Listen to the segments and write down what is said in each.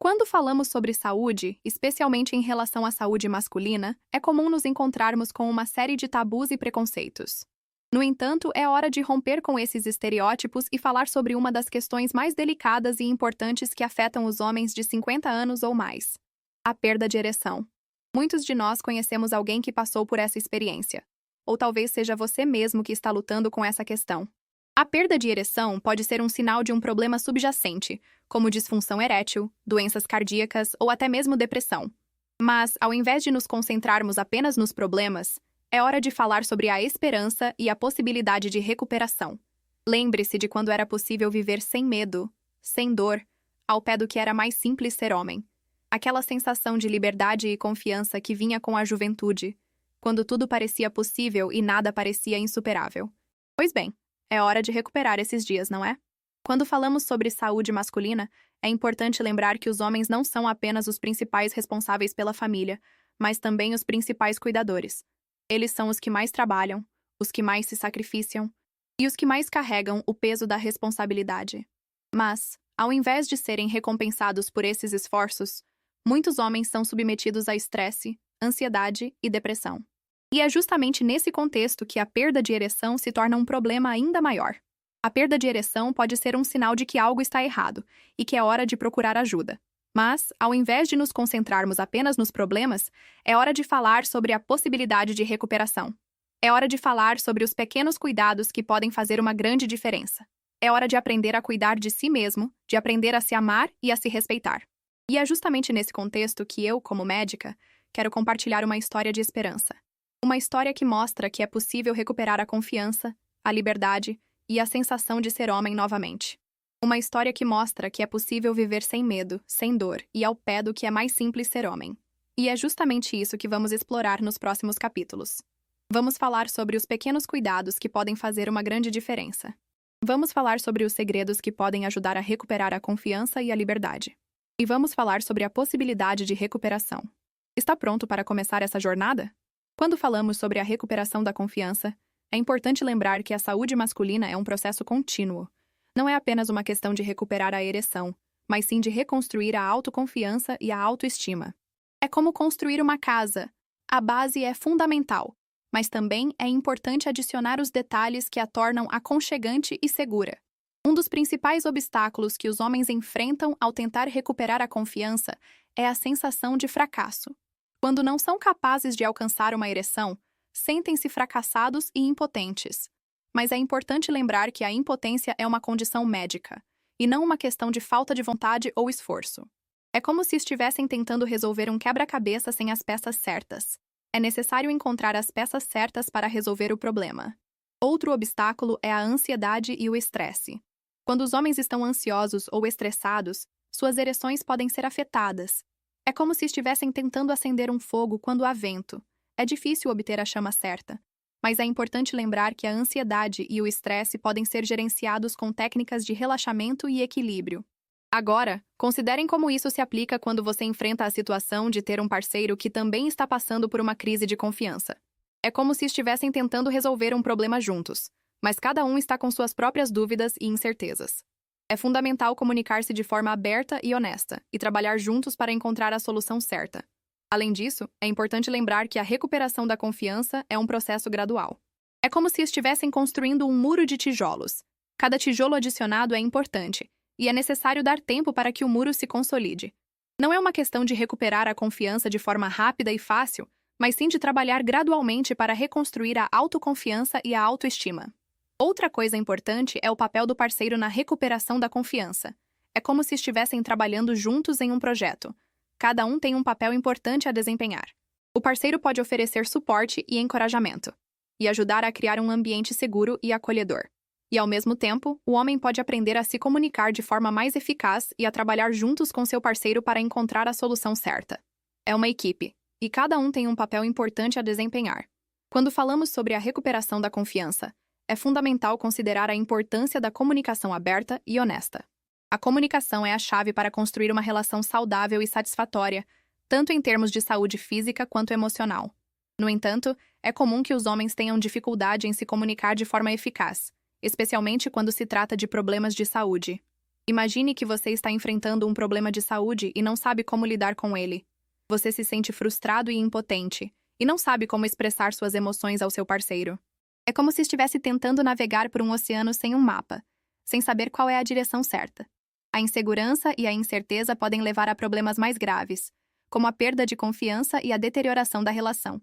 Quando falamos sobre saúde, especialmente em relação à saúde masculina, é comum nos encontrarmos com uma série de tabus e preconceitos. No entanto, é hora de romper com esses estereótipos e falar sobre uma das questões mais delicadas e importantes que afetam os homens de 50 anos ou mais: a perda de ereção. Muitos de nós conhecemos alguém que passou por essa experiência. Ou talvez seja você mesmo que está lutando com essa questão. A perda de ereção pode ser um sinal de um problema subjacente, como disfunção erétil, doenças cardíacas ou até mesmo depressão. Mas, ao invés de nos concentrarmos apenas nos problemas, é hora de falar sobre a esperança e a possibilidade de recuperação. Lembre-se de quando era possível viver sem medo, sem dor, ao pé do que era mais simples ser homem. Aquela sensação de liberdade e confiança que vinha com a juventude, quando tudo parecia possível e nada parecia insuperável. Pois bem, é hora de recuperar esses dias, não é? Quando falamos sobre saúde masculina, é importante lembrar que os homens não são apenas os principais responsáveis pela família, mas também os principais cuidadores. Eles são os que mais trabalham, os que mais se sacrificam e os que mais carregam o peso da responsabilidade. Mas, ao invés de serem recompensados por esses esforços, muitos homens são submetidos a estresse, ansiedade e depressão. E é justamente nesse contexto que a perda de ereção se torna um problema ainda maior. A perda de ereção pode ser um sinal de que algo está errado e que é hora de procurar ajuda. Mas, ao invés de nos concentrarmos apenas nos problemas, é hora de falar sobre a possibilidade de recuperação. É hora de falar sobre os pequenos cuidados que podem fazer uma grande diferença. É hora de aprender a cuidar de si mesmo, de aprender a se amar e a se respeitar. E é justamente nesse contexto que eu, como médica, quero compartilhar uma história de esperança. Uma história que mostra que é possível recuperar a confiança, a liberdade e a sensação de ser homem novamente. Uma história que mostra que é possível viver sem medo, sem dor e ao pé do que é mais simples ser homem. E é justamente isso que vamos explorar nos próximos capítulos. Vamos falar sobre os pequenos cuidados que podem fazer uma grande diferença. Vamos falar sobre os segredos que podem ajudar a recuperar a confiança e a liberdade. E vamos falar sobre a possibilidade de recuperação. Está pronto para começar essa jornada? Quando falamos sobre a recuperação da confiança, é importante lembrar que a saúde masculina é um processo contínuo. Não é apenas uma questão de recuperar a ereção, mas sim de reconstruir a autoconfiança e a autoestima. É como construir uma casa. A base é fundamental, mas também é importante adicionar os detalhes que a tornam aconchegante e segura. Um dos principais obstáculos que os homens enfrentam ao tentar recuperar a confiança é a sensação de fracasso. Quando não são capazes de alcançar uma ereção, sentem-se fracassados e impotentes. Mas é importante lembrar que a impotência é uma condição médica, e não uma questão de falta de vontade ou esforço. É como se estivessem tentando resolver um quebra-cabeça sem as peças certas. É necessário encontrar as peças certas para resolver o problema. Outro obstáculo é a ansiedade e o estresse. Quando os homens estão ansiosos ou estressados, suas ereções podem ser afetadas. É como se estivessem tentando acender um fogo quando há vento. É difícil obter a chama certa. Mas é importante lembrar que a ansiedade e o estresse podem ser gerenciados com técnicas de relaxamento e equilíbrio. Agora, considerem como isso se aplica quando você enfrenta a situação de ter um parceiro que também está passando por uma crise de confiança. É como se estivessem tentando resolver um problema juntos, mas cada um está com suas próprias dúvidas e incertezas. É fundamental comunicar-se de forma aberta e honesta e trabalhar juntos para encontrar a solução certa. Além disso, é importante lembrar que a recuperação da confiança é um processo gradual. É como se estivessem construindo um muro de tijolos. Cada tijolo adicionado é importante, e é necessário dar tempo para que o muro se consolide. Não é uma questão de recuperar a confiança de forma rápida e fácil, mas sim de trabalhar gradualmente para reconstruir a autoconfiança e a autoestima. Outra coisa importante é o papel do parceiro na recuperação da confiança. É como se estivessem trabalhando juntos em um projeto. Cada um tem um papel importante a desempenhar. O parceiro pode oferecer suporte e encorajamento, e ajudar a criar um ambiente seguro e acolhedor. E, ao mesmo tempo, o homem pode aprender a se comunicar de forma mais eficaz e a trabalhar juntos com seu parceiro para encontrar a solução certa. É uma equipe, e cada um tem um papel importante a desempenhar. Quando falamos sobre a recuperação da confiança, é fundamental considerar a importância da comunicação aberta e honesta. A comunicação é a chave para construir uma relação saudável e satisfatória, tanto em termos de saúde física quanto emocional. No entanto, é comum que os homens tenham dificuldade em se comunicar de forma eficaz, especialmente quando se trata de problemas de saúde. Imagine que você está enfrentando um problema de saúde e não sabe como lidar com ele. Você se sente frustrado e impotente, e não sabe como expressar suas emoções ao seu parceiro. É como se estivesse tentando navegar por um oceano sem um mapa, sem saber qual é a direção certa. A insegurança e a incerteza podem levar a problemas mais graves, como a perda de confiança e a deterioração da relação.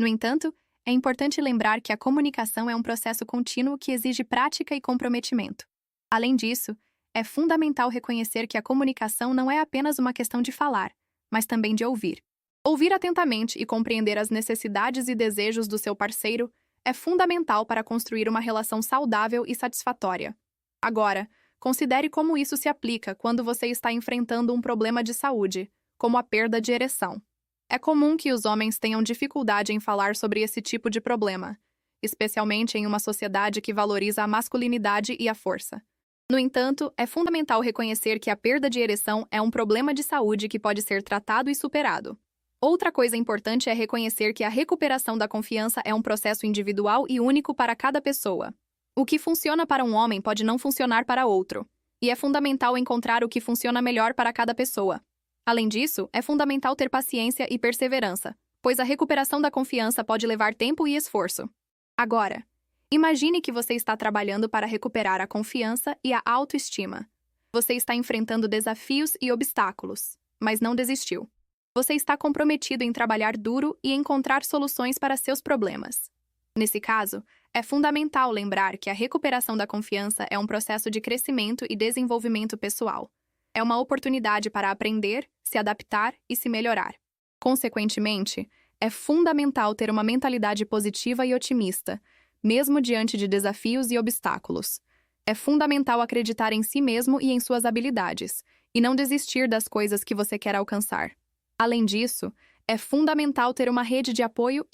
No entanto, é importante lembrar que a comunicação é um processo contínuo que exige prática e comprometimento. Além disso, é fundamental reconhecer que a comunicação não é apenas uma questão de falar, mas também de ouvir. Ouvir atentamente e compreender as necessidades e desejos do seu parceiro é fundamental para construir uma relação saudável e satisfatória. Agora, considere como isso se aplica quando você está enfrentando um problema de saúde, como a perda de ereção. É comum que os homens tenham dificuldade em falar sobre esse tipo de problema, especialmente em uma sociedade que valoriza a masculinidade e a força. No entanto, é fundamental reconhecer que a perda de ereção é um problema de saúde que pode ser tratado e superado. Outra coisa importante é reconhecer que a recuperação da confiança é um processo individual e único para cada pessoa. O que funciona para um homem pode não funcionar para outro, e é fundamental encontrar o que funciona melhor para cada pessoa. Além disso, é fundamental ter paciência e perseverança, pois a recuperação da confiança pode levar tempo e esforço. Agora, imagine que você está trabalhando para recuperar a confiança e a autoestima. Você está enfrentando desafios e obstáculos, mas não desistiu. Você está comprometido em trabalhar duro e encontrar soluções para seus problemas. Nesse caso, é fundamental lembrar que a recuperação da confiança é um processo de crescimento e desenvolvimento pessoal. É uma oportunidade para aprender, se adaptar e se melhorar. Consequentemente, é fundamental ter uma mentalidade positiva e otimista, mesmo diante de desafios e obstáculos. É fundamental acreditar em si mesmo e em suas habilidades, e não desistir das coisas que você quer alcançar. Além disso, é fundamental ter uma rede de apoio,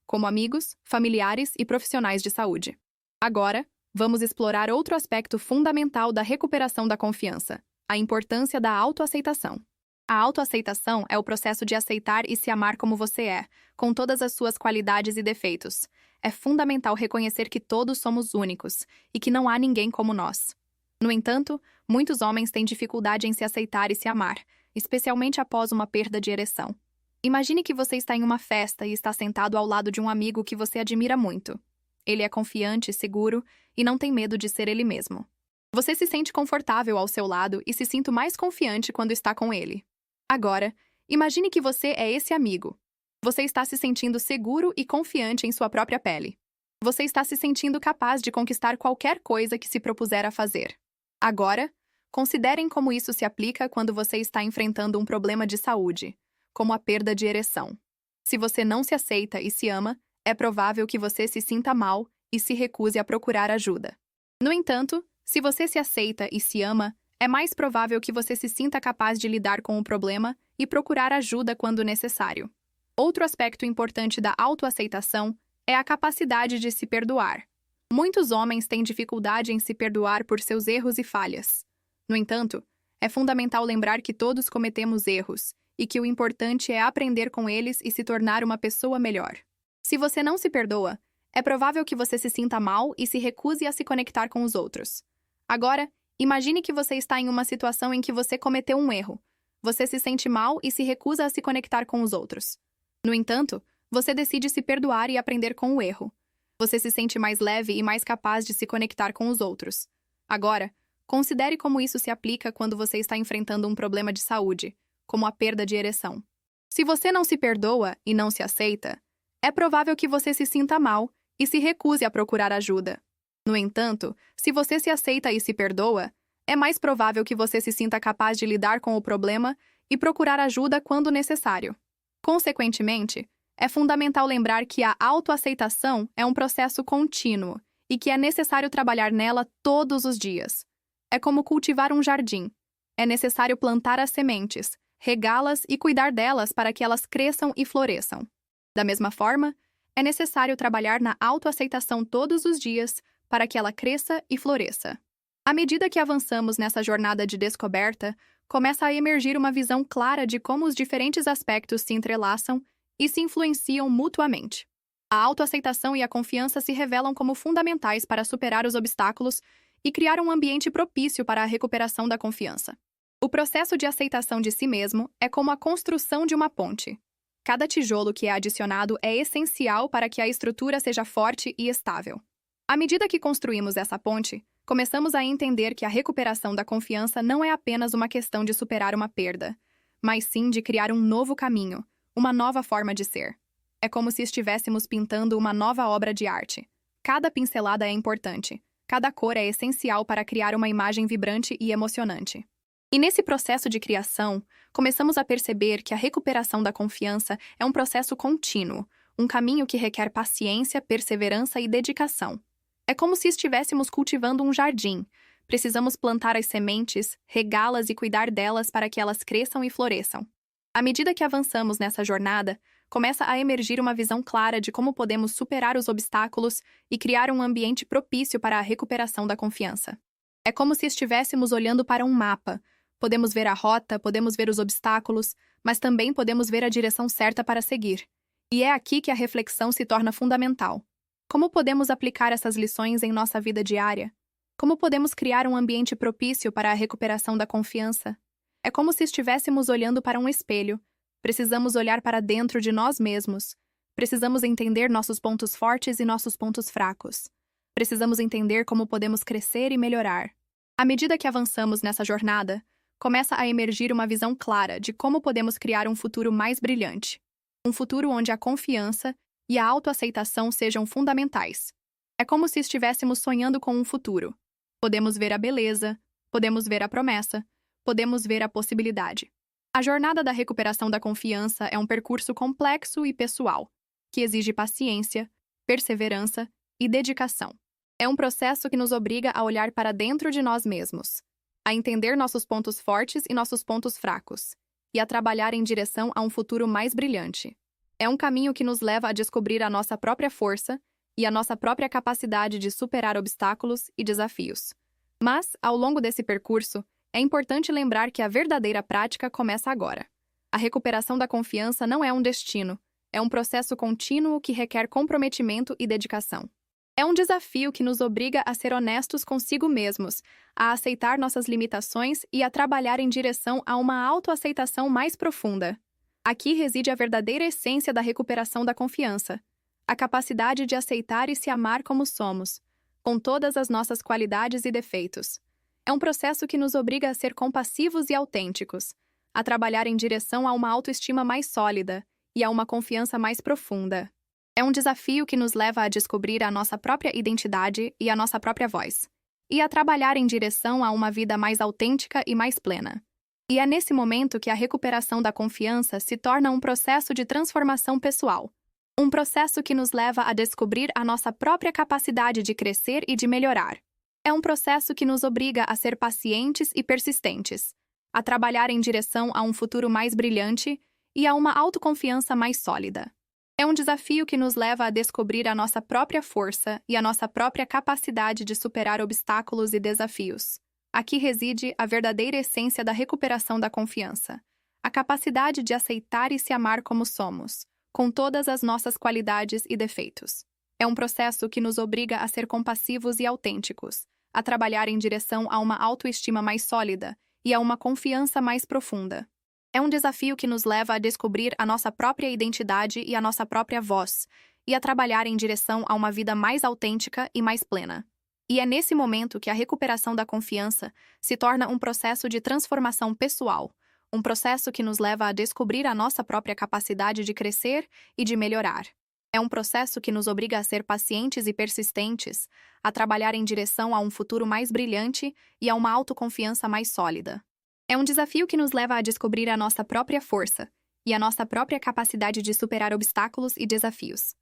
como amigos, familiares e profissionais de saúde. Agora, vamos explorar outro aspecto fundamental da recuperação da confiança: a importância da autoaceitação. A autoaceitação é o processo de aceitar e se amar como você é, com todas as suas qualidades e defeitos. É fundamental reconhecer que todos somos únicos e que não há ninguém como nós. No entanto, muitos homens têm dificuldade em se aceitar e se amar, especialmente após uma perda de ereção. Imagine que você está em uma festa e está sentado ao lado de um amigo que você admira muito. Ele é confiante, seguro e não tem medo de ser ele mesmo. Você se sente confortável ao seu lado e se sente mais confiante quando está com ele. Agora, imagine que você é esse amigo. Você está se sentindo seguro e confiante em sua própria pele. Você está se sentindo capaz de conquistar qualquer coisa que se propuser a fazer. Agora, considerem como isso se aplica quando você está enfrentando um problema de saúde, como a perda de ereção. Se você não se aceita e se ama, é provável que você se sinta mal e se recuse a procurar ajuda. No entanto, se você se aceita e se ama, é mais provável que você se sinta capaz de lidar com o problema e procurar ajuda quando necessário. Outro aspecto importante da autoaceitação é a capacidade de se perdoar. Muitos homens têm dificuldade em se perdoar por seus erros e falhas. No entanto, é fundamental lembrar que todos cometemos erros e que o importante é aprender com eles e se tornar uma pessoa melhor. Se você não se perdoa, é provável que você se sinta mal e se recuse a se conectar com os outros. Agora, imagine que você está em uma situação em que você cometeu um erro. Você se sente mal e se recusa a se conectar com os outros. No entanto, você decide se perdoar e aprender com o erro. Você se sente mais leve e mais capaz de se conectar com os outros. Agora, considere como isso se aplica quando você está enfrentando um problema de saúde, como a perda de ereção. Se você não se perdoa e não se aceita, é provável que você se sinta mal e se recuse a procurar ajuda. No entanto, se você se aceita e se perdoa, é mais provável que você se sinta capaz de lidar com o problema e procurar ajuda quando necessário. Consequentemente, é fundamental lembrar que a autoaceitação é um processo contínuo e que é necessário trabalhar nela todos os dias. É como cultivar um jardim. É necessário plantar as sementes, regá-las e cuidar delas para que elas cresçam e floresçam. Da mesma forma, é necessário trabalhar na autoaceitação todos os dias para que ela cresça e floresça. À medida que avançamos nessa jornada de descoberta, começa a emergir uma visão clara de como os diferentes aspectos se entrelaçam e se influenciam mutuamente. A autoaceitação e a confiança se revelam como fundamentais para superar os obstáculos e criar um ambiente propício para a recuperação da confiança. O processo de aceitação de si mesmo é como a construção de uma ponte. Cada tijolo que é adicionado é essencial para que a estrutura seja forte e estável. À medida que construímos essa ponte, começamos a entender que a recuperação da confiança não é apenas uma questão de superar uma perda, mas sim de criar um novo caminho, uma nova forma de ser. É como se estivéssemos pintando uma nova obra de arte. Cada pincelada é importante, cada cor é essencial para criar uma imagem vibrante e emocionante. E nesse processo de criação, começamos a perceber que a recuperação da confiança é um processo contínuo, um caminho que requer paciência, perseverança e dedicação. É como se estivéssemos cultivando um jardim. Precisamos plantar as sementes, regá-las e cuidar delas para que elas cresçam e floresçam. À medida que avançamos nessa jornada, começa a emergir uma visão clara de como podemos superar os obstáculos e criar um ambiente propício para a recuperação da confiança. É como se estivéssemos olhando para um mapa. Podemos ver a rota, podemos ver os obstáculos, mas também podemos ver a direção certa para seguir. E é aqui que a reflexão se torna fundamental. Como podemos aplicar essas lições em nossa vida diária? Como podemos criar um ambiente propício para a recuperação da confiança? É como se estivéssemos olhando para um espelho. Precisamos olhar para dentro de nós mesmos. Precisamos entender nossos pontos fortes e nossos pontos fracos. Precisamos entender como podemos crescer e melhorar. À medida que avançamos nessa jornada, começa a emergir uma visão clara de como podemos criar um futuro mais brilhante. Um futuro onde a confiança e a autoaceitação sejam fundamentais. É como se estivéssemos sonhando com um futuro. Podemos ver a beleza, podemos ver a promessa, podemos ver a possibilidade. A jornada da recuperação da confiança é um percurso complexo e pessoal, que exige paciência, perseverança e dedicação. É um processo que nos obriga a olhar para dentro de nós mesmos, a entender nossos pontos fortes e nossos pontos fracos, e a trabalhar em direção a um futuro mais brilhante. É um caminho que nos leva a descobrir a nossa própria força e a nossa própria capacidade de superar obstáculos e desafios. Mas, ao longo desse percurso, é importante lembrar que a verdadeira prática começa agora. A recuperação da confiança não é um destino, é um processo contínuo que requer comprometimento e dedicação. É um desafio que nos obriga a ser honestos consigo mesmos, a aceitar nossas limitações e a trabalhar em direção a uma autoaceitação mais profunda. Aqui reside a verdadeira essência da recuperação da confiança, a capacidade de aceitar e se amar como somos, com todas as nossas qualidades e defeitos. É um processo que nos obriga a ser compassivos e autênticos, a trabalhar em direção a uma autoestima mais sólida e a uma confiança mais profunda. É um desafio que nos leva a descobrir a nossa própria identidade e a nossa própria voz, e a trabalhar em direção a uma vida mais autêntica e mais plena. E é nesse momento que a recuperação da confiança se torna um processo de transformação pessoal. Um processo que nos leva a descobrir a nossa própria capacidade de crescer e de melhorar. É um processo que nos obriga a ser pacientes e persistentes, a trabalhar em direção a um futuro mais brilhante e a uma autoconfiança mais sólida. É um desafio que nos leva a descobrir a nossa própria força e a nossa própria capacidade de superar obstáculos e desafios. Aqui reside a verdadeira essência da recuperação da confiança, a capacidade de aceitar e se amar como somos, com todas as nossas qualidades e defeitos. É um processo que nos obriga a ser compassivos e autênticos, a trabalhar em direção a uma autoestima mais sólida e a uma confiança mais profunda. É um desafio que nos leva a descobrir a nossa própria identidade e a nossa própria voz, e a trabalhar em direção a uma vida mais autêntica e mais plena. E é nesse momento que a recuperação da confiança se torna um processo de transformação pessoal, um processo que nos leva a descobrir a nossa própria capacidade de crescer e de melhorar. É um processo que nos obriga a ser pacientes e persistentes, a trabalhar em direção a um futuro mais brilhante e a uma autoconfiança mais sólida. É um desafio que nos leva a descobrir a nossa própria força e a nossa própria capacidade de superar obstáculos e desafios.